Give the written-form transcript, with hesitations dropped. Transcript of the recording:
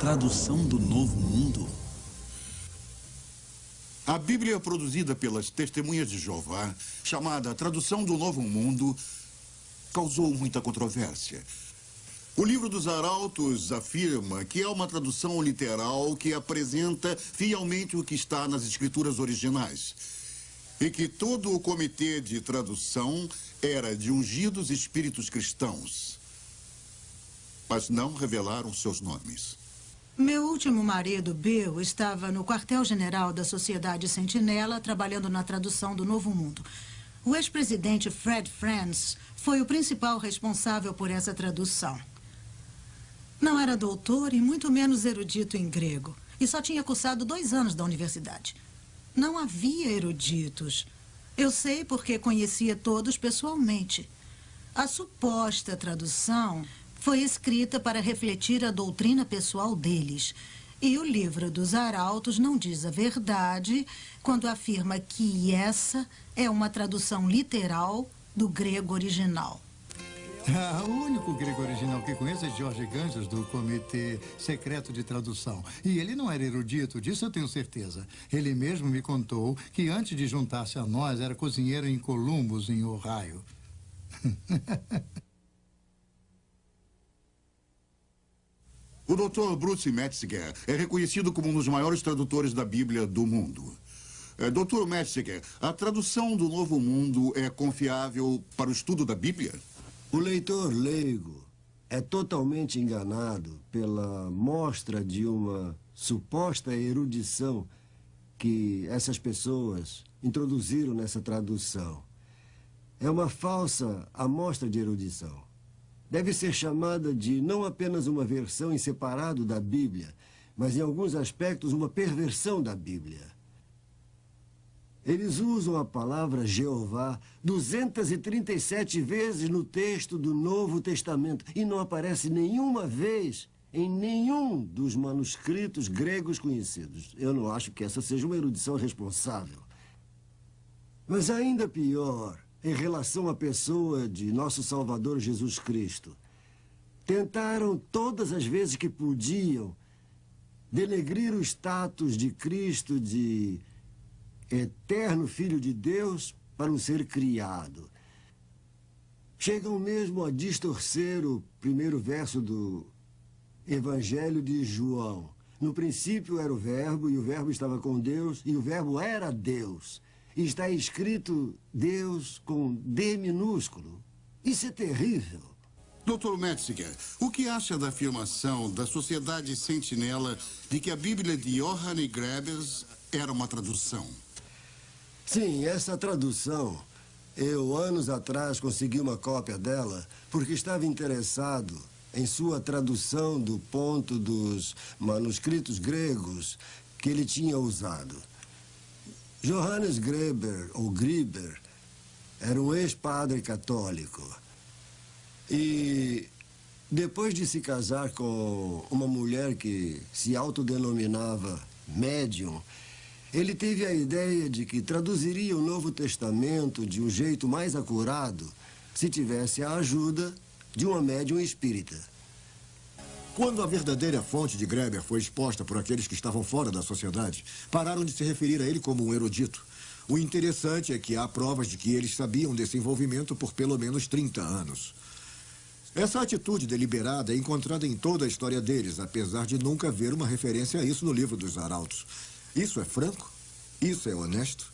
tradução do Novo Mundo? A Bíblia produzida pelas Testemunhas de Jeová, chamada Tradução do Novo Mundo, causou muita controvérsia. O livro dos Arautos afirma que é uma tradução literal que apresenta fielmente o que está nas escrituras originais e que todo o comitê de tradução era de ungidos espíritos cristãos, mas não revelaram seus nomes. Meu último marido, Bill, estava no quartel-general da Sociedade Sentinela, trabalhando na tradução do Novo Mundo. O ex-presidente Fred Franz foi o principal responsável por essa tradução. Não era doutor e muito menos erudito em grego, e só tinha cursado 2 anos da universidade. Não havia eruditos. Eu sei porque conhecia todos pessoalmente. A suposta tradução foi escrita para refletir a doutrina pessoal deles. E o livro dos Arautos não diz a verdade quando afirma que essa é uma tradução literal do grego original. O único grego original que conheço é Jorge Ganges, do Comitê Secreto de Tradução. E ele não era erudito, disso eu tenho certeza. Ele mesmo me contou que antes de juntar-se a nós, era cozinheiro em Columbus, em Ohio. O Dr. Bruce Metzger é reconhecido como um dos maiores tradutores da Bíblia do mundo. Dr. Metzger, a tradução do Novo Mundo é confiável para o estudo da Bíblia? O leitor leigo é totalmente enganado pela mostra de uma suposta erudição que essas pessoas introduziram nessa tradução. É uma falsa amostra de erudição. Deve ser chamada de não apenas uma versão em separado da Bíblia, mas em alguns aspectos uma perversão da Bíblia. Eles usam a palavra Jeová 237 vezes no texto do Novo Testamento e não aparece nenhuma vez em nenhum dos manuscritos gregos conhecidos. Eu não acho que essa seja uma erudição responsável. Mas ainda pior, em relação à pessoa de nosso Salvador Jesus Cristo, tentaram todas as vezes que podiam denegrir o status de Cristo de eterno Filho de Deus para um ser criado. Chegam mesmo a distorcer o primeiro verso do Evangelho de João. No princípio era o Verbo, e o Verbo estava com Deus, e o Verbo era Deus. E está escrito Deus com D minúsculo. Isso é terrível. Dr. Metzger, o que acha da afirmação da Sociedade Sentinela de que a Bíblia de Johannes Grebers era uma tradução? Sim, essa tradução, eu anos atrás consegui uma cópia dela porque estava interessado em sua tradução do ponto dos manuscritos gregos que ele tinha usado. Johannes Greber, ou Griber, era um ex-padre católico. E depois de se casar com uma mulher que se autodenominava médium, ele teve a ideia de que traduziria o Novo Testamento de um jeito mais acurado se tivesse a ajuda de uma médium espírita. Quando a verdadeira fonte de Greber foi exposta por aqueles que estavam fora da sociedade, pararam de se referir a ele como um erudito. O interessante é que há provas de que eles sabiam desse envolvimento por pelo menos 30 anos. Essa atitude deliberada é encontrada em toda a história deles, apesar de nunca haver uma referência a isso no livro dos Arautos. Isso é franco? Isso é honesto?